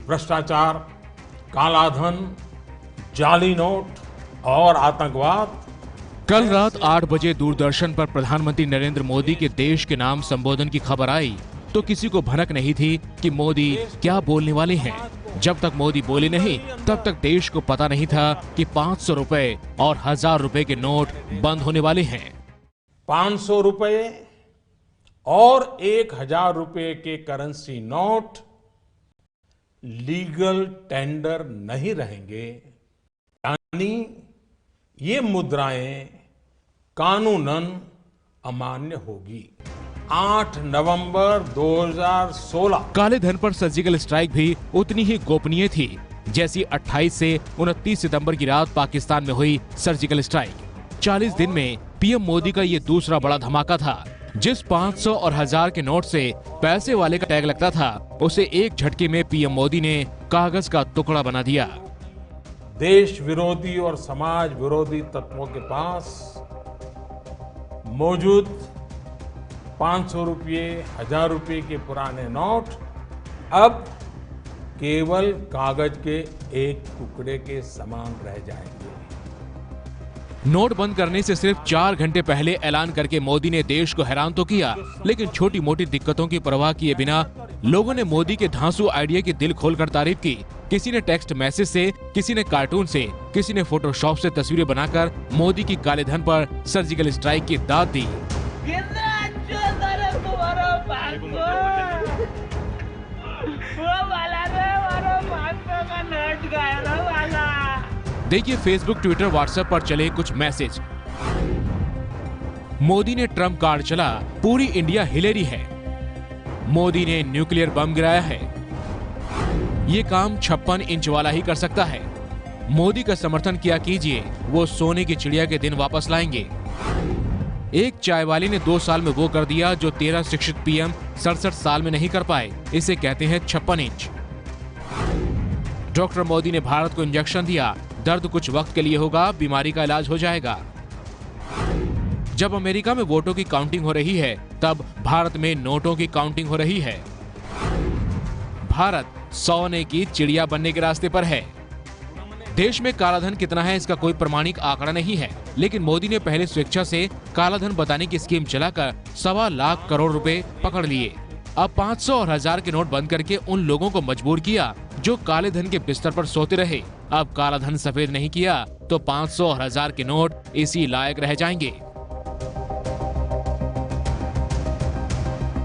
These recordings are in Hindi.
भ्रष्टाचार, कालाधन, जाली नोट और आतंकवाद। कल रात 8 बजे दूरदर्शन पर प्रधानमंत्री नरेंद्र मोदी के देश के नाम संबोधन की खबर आई तो किसी को भनक नहीं थी कि मोदी क्या बोलने वाले हैं। जब तक मोदी बोले नहीं तब तक देश को पता नहीं था कि 500 रुपए और 1000 रुपए के नोट बंद होने वाले हैं। 500 रुपए और 1000 रुपए के करेंसी नोट लीगल टेंडर नहीं रहेंगे, यानी ये मुद्राएं कानूनन अमान्य होगी। 8 नवंबर 2016 काले धन पर सर्जिकल स्ट्राइक भी उतनी ही गोपनीय थी जैसी 28 से 29 सितंबर की रात पाकिस्तान में हुई सर्जिकल स्ट्राइक। 40 दिन में पीएम मोदी का ये दूसरा बड़ा धमाका था। जिस 500 और 1000 के नोट से पैसे वाले का टैग लगता था उसे एक झटके में पीएम मोदी ने कागज का टुकड़ा बना दिया। देश विरोधी और समाज विरोधी तत्वों के पास मौजूद 500 रुपये, 1000 रुपये के पुराने नोट अब केवल कागज के एक टुकड़े के समान रह जाएंगे। नोट बंद करने से सिर्फ 4 घंटे पहले ऐलान करके मोदी ने देश को हैरान तो किया, लेकिन छोटी मोटी दिक्कतों की परवाह किए बिना लोगों ने मोदी के धांसू आइडिया की दिल खोलकर तारीफ की। किसी ने टेक्स्ट मैसेज से, किसी ने कार्टून से, किसी ने फोटोशॉप से तस्वीरें बनाकर मोदी की काले धन पर सर्जिकल स्ट्राइक की दाद दी। देखिए फेसबुक, ट्विटर, व्हाट्सएप पर चले कुछ मैसेज। मोदी ने ट्रम्प कार्ड चला, पूरी इंडिया हिलेरी है। मोदी ने न्यूक्लियर बम गिराया है। ये काम 56 इंच वाला ही कर सकता है। मोदी का समर्थन किया कीजिए, वो सोने की चिड़िया के दिन वापस लाएंगे। एक चाय वाले ने 2 साल में वो कर दिया जो 13 शिक्षित पीएम 67 साल में नहीं कर पाए। इसे कहते हैं 56 इंच। डॉक्टर मोदी ने भारत को इंजेक्शन दिया, दर्द कुछ वक्त के लिए होगा, बीमारी का इलाज हो जाएगा। जब अमेरिका में वोटों की काउंटिंग हो रही है तब भारत में नोटों की काउंटिंग हो रही है। भारत सोने की चिड़िया बनने के रास्ते पर है। देश में कालाधन कितना है इसका कोई प्रमाणिक आंकड़ा नहीं है, लेकिन मोदी ने पहले स्वेच्छा से कालाधन बताने की स्कीम चलाकर 1.25 लाख करोड़ रुपए पकड़ लिए। अब 500 और 1000 के नोट बंद करके उन लोगों को मजबूर किया जो काले धन के बिस्तर पर सोते रहे। अब काला धन सफेद नहीं किया तो 500 और 1000 के नोट इसी लायक रह जाएंगे।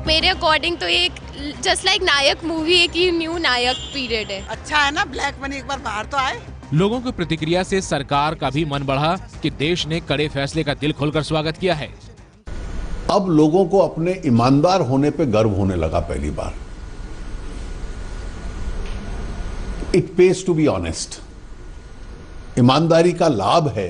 मेरे अकॉर्डिंग तो एक जस्ट लाइक नायक मूवी एक ही न्यू नायक पीरियड है। अच्छा है ना, ब्लैक मनी एक बार बाहर तो आए। लोगों की प्रतिक्रिया से सरकार का भी मन बढ़ा कि देश ने कड़े फैसले का दिल खोलकर स्वागत किया है। अब लोगों को अपने ईमानदार होने पे गर्व होने लगा। पहली बार it pays to be honest. ईमानदारी का लाभ है,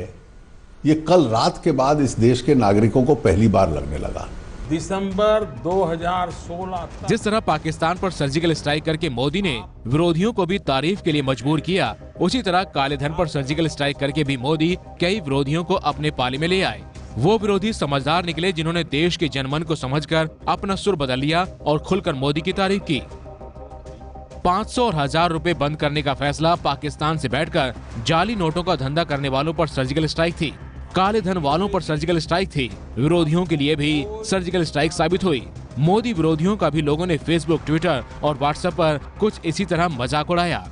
ये कल रात के बाद इस देश के नागरिकों को पहली बार लगने लगा। दिसंबर 2016 तक जिस तरह पाकिस्तान पर सर्जिकल स्ट्राइक करके मोदी ने विरोधियों को भी तारीफ के लिए मजबूर किया, उसी तरह काले धन पर सर्जिकल स्ट्राइक करके भी मोदी कई विरोधियों को अपने पाले में ले आए। वो विरोधी समझदार निकले जिन्होंने देश के जनमन को समझकर अपना सुर बदल लिया और खुलकर मोदी की तारीफ की। 500 और 1000 रुपए बंद करने का फैसला पाकिस्तान से बैठकर जाली नोटों का धंधा करने वालों पर सर्जिकल स्ट्राइक थी। काले धन वालों पर सर्जिकल स्ट्राइक थी। विरोधियों के लिए भी सर्जिकल स्ट्राइक साबित हुई। मोदी विरोधियों का भी लोगों ने फेसबुक, ट्विटर और व्हाट्सएप पर कुछ इसी तरह मजाक उड़ाया।